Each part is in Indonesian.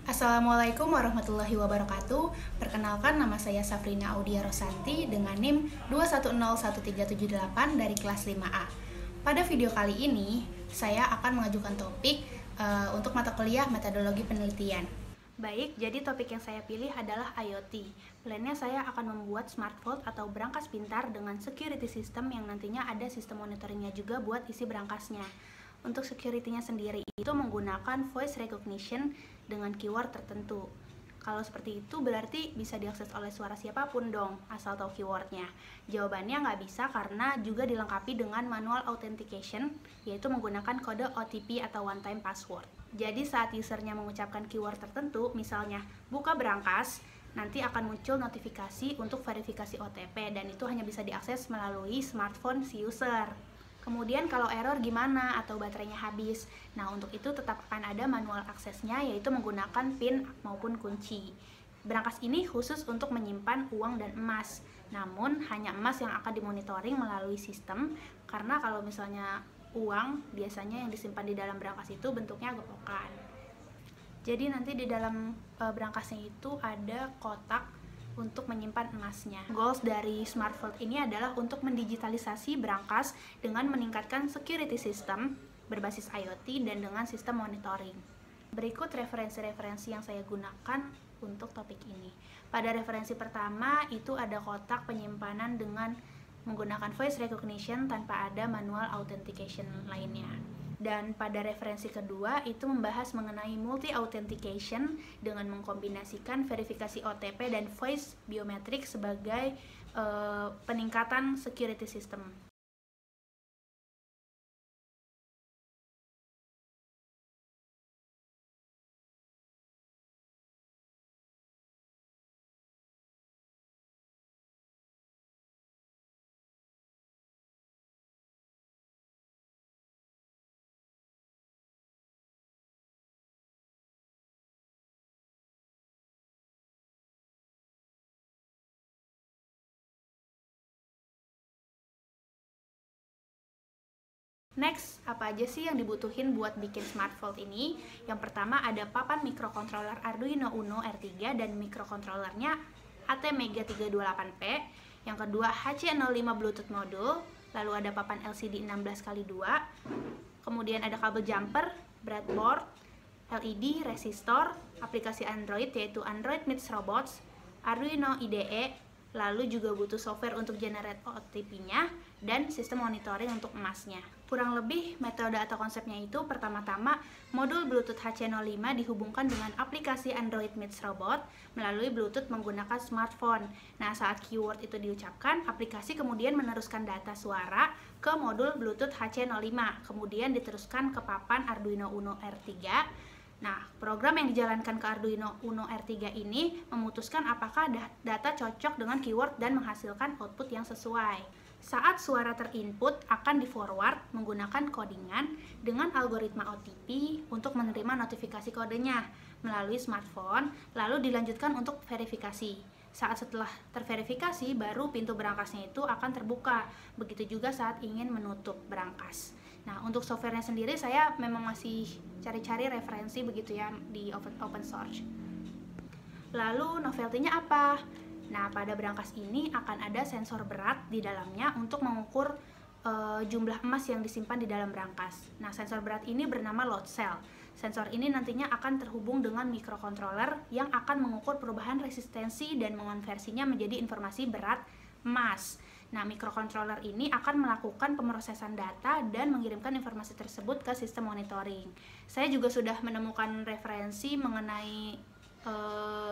Assalamualaikum warahmatullahi wabarakatuh. Perkenalkan, nama saya Safrina Audia Rosanti dengan NIM 2101378 dari kelas 5A. Pada video kali ini, saya akan mengajukan topik untuk mata kuliah metodologi penelitian. Baik, jadi topik yang saya pilih adalah IoT. Plannya saya akan membuat smart vault atau berangkas pintar dengan security system yang nantinya ada sistem monitoringnya juga buat isi berangkasnya. Untuk security-nya sendiri itu menggunakan voice recognition dengan keyword tertentu. Kalau seperti itu berarti bisa diakses oleh suara siapapun dong, asal tahu keywordnya. Jawabannya nggak bisa karena juga dilengkapi dengan manual authentication, yaitu menggunakan kode OTP atau one time password. Jadi saat usernya mengucapkan keyword tertentu, misalnya buka berangkas, nanti akan muncul notifikasi untuk verifikasi OTP dan itu hanya bisa diakses melalui smartphone si user. Kemudian kalau error gimana atau baterainya habis? Nah, untuk itu tetap akan ada manual aksesnya, yaitu menggunakan PIN maupun kunci. Berangkas ini khusus untuk menyimpan uang dan emas. Namun, hanya emas yang akan dimonitoring melalui sistem, karena kalau misalnya uang, biasanya yang disimpan di dalam berangkas itu bentuknya gepokan. Jadi nanti di dalam berangkasnya itu ada kotak untuk menyimpan emasnya. Goals dari Smart Vault ini adalah untuk mendigitalisasi berangkas dengan meningkatkan security system berbasis IoT dan dengan sistem monitoring. Berikut referensi-referensi yang saya gunakan untuk topik ini. Pada referensi pertama itu ada kotak penyimpanan dengan menggunakan voice recognition tanpa ada manual authentication lainnya. Dan pada referensi kedua itu membahas mengenai multi authentication dengan mengkombinasikan verifikasi OTP dan voice biometrik sebagai peningkatan security system. Next, apa aja sih yang dibutuhin buat bikin smart vault ini? Yang pertama ada papan mikrokontroler Arduino Uno R3 dan mikrokontrolernya ATmega 328P. Yang kedua HC05 Bluetooth module, lalu ada papan LCD 16x2. Kemudian ada kabel jumper, breadboard, LED, resistor, aplikasi Android yaitu Android Meets Robots, Arduino IDE, lalu juga butuh software untuk generate OTP-nya, dan sistem monitoring untuk emasnya. Kurang lebih metode atau konsepnya itu pertama-tama modul Bluetooth HC05 dihubungkan dengan aplikasi Android Meets Robot melalui Bluetooth menggunakan smartphone. Nah, saat keyword itu diucapkan, aplikasi kemudian meneruskan data suara ke modul Bluetooth HC05, kemudian diteruskan ke papan Arduino Uno R3. Nah, program yang dijalankan ke Arduino Uno R3 ini memutuskan apakah data cocok dengan keyword dan menghasilkan output yang sesuai. Saat suara terinput akan di-forward menggunakan codingan dengan algoritma OTP untuk menerima notifikasi kodenya melalui smartphone, lalu dilanjutkan untuk verifikasi. Saat setelah terverifikasi, baru pintu berangkasnya itu akan terbuka. Begitu juga saat ingin menutup berangkas. Nah, untuk softwarenya sendiri saya memang masih cari-cari referensi begitu ya di open source. Lalu novelty-nya apa? Nah, pada berangkas ini akan ada sensor berat di dalamnya untuk mengukur jumlah emas yang disimpan di dalam berangkas. Nah, sensor berat ini bernama load cell. Sensor ini nantinya akan terhubung dengan mikrokontroler yang akan mengukur perubahan resistensi dan mengonversinya menjadi informasi berat emas. Nah, mikrokontroler ini akan melakukan pemrosesan data dan mengirimkan informasi tersebut ke sistem monitoring. Saya juga sudah menemukan referensi mengenai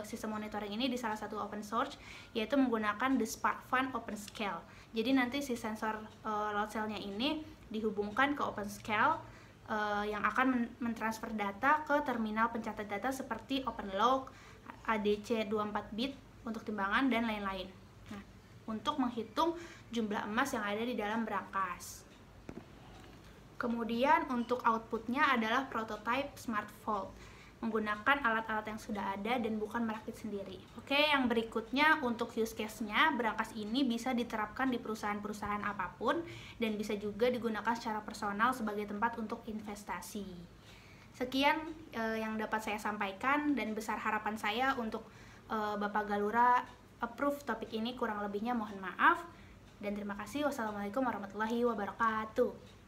sistem monitoring ini di salah satu open source, yaitu menggunakan the SparkFun OpenScale. Jadi nanti si sensor load cell-nya ini dihubungkan ke OpenScale yang akan mentransfer data ke terminal pencatat data seperti OpenLog, ADC 24 bit untuk timbangan dan lain-lain. Nah, untuk menghitung jumlah emas yang ada di dalam berangkas. Kemudian untuk outputnya adalah prototype smart vault, menggunakan alat-alat yang sudah ada dan bukan merakit sendiri. Oke, yang berikutnya untuk use case-nya, berangkas ini bisa diterapkan di perusahaan-perusahaan apapun dan bisa juga digunakan secara personal sebagai tempat untuk investasi. Sekian yang dapat saya sampaikan, dan besar harapan saya untuk Bapak Galura approve topik ini. Kurang lebihnya mohon maaf, dan terima kasih. Wassalamualaikum warahmatullahi wabarakatuh.